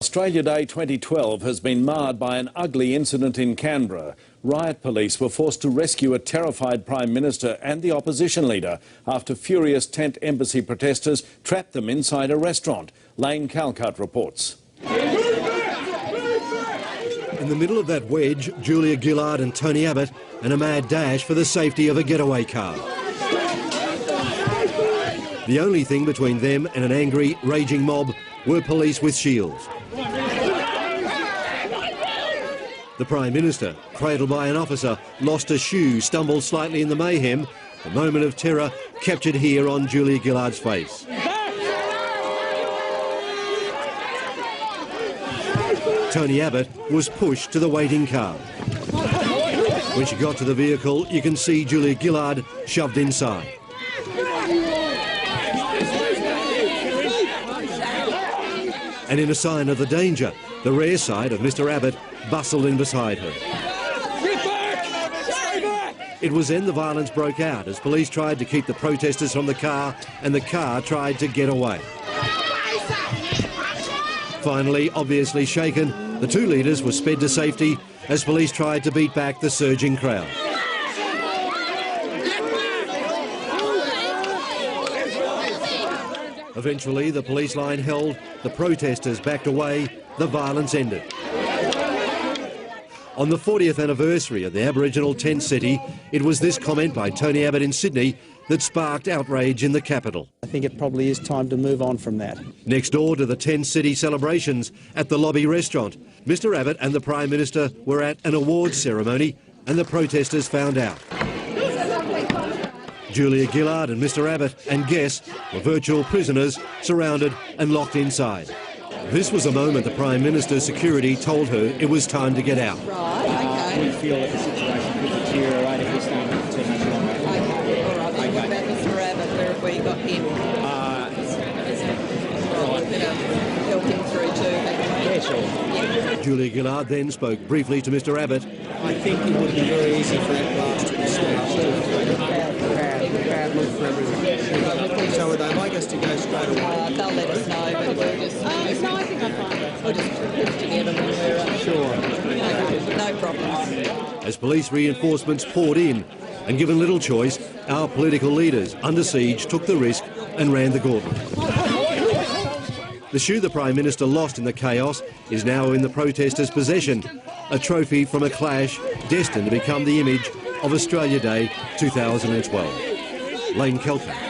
Australia Day 2012 has been marred by an ugly incident in Canberra. Riot police were forced to rescue a terrified Prime Minister and the opposition leader after furious tent embassy protesters trapped them inside a restaurant. Lane Calcutt reports. In the middle of that wedge, Julia Gillard and Tony Abbott and a mad dash for the safety of a getaway car. The only thing between them and an angry, raging mob were police with shields. The Prime Minister, cradled by an officer, lost a shoe, stumbled slightly in the mayhem. The moment of terror captured here on Julia Gillard's face. Tony Abbott was pushed to the waiting car. When she got to the vehicle, you can see Julia Gillard shoved inside. And in a sign of the danger, the rear side of Mr Abbott bustled in beside her. Get back! Stay back! It was then the violence broke out as police tried to keep the protesters from the car and the car tried to get away. Finally, obviously shaken, the two leaders were sped to safety as police tried to beat back the surging crowd. Eventually, the police line held, the protesters backed away, the violence ended. On the 40th anniversary of the Aboriginal tent city, it was this comment by Tony Abbott in Sydney that sparked outrage in the capital. I think it probably is time to move on from that. Next door to the tent city celebrations at the Lobby restaurant, Mr Abbott and the Prime Minister were at an awards ceremony and the protesters found out. Julia Gillard and Mr Abbott and guests were virtual prisoners, surrounded and locked inside. This was the moment the Prime Minister's security told her it was time to get out. Right, okay. We feel that the situation could deteriorate if we started to turn much longer. Okay, all right. Then what about Mr Abbott? Where you got him? Right, we're going to help him through too. Yeah, sure. Yeah. Julia Gillard then spoke briefly to Mr Abbott. I think it would be very easy for that blast to for everyone. So would they like us to go straight away? They'll let us know, but we'll just... no, I think I'm fine. We'll just put together when we're... Sure. No problems. As police reinforcements poured in, and given little choice, our political leaders, under siege, took the risk and ran the gauntlet. The shoe the Prime Minister lost in the chaos is now in the protesters' possession, a trophy from a clash destined to become the image of Australia Day 2012. Lane Calcutt.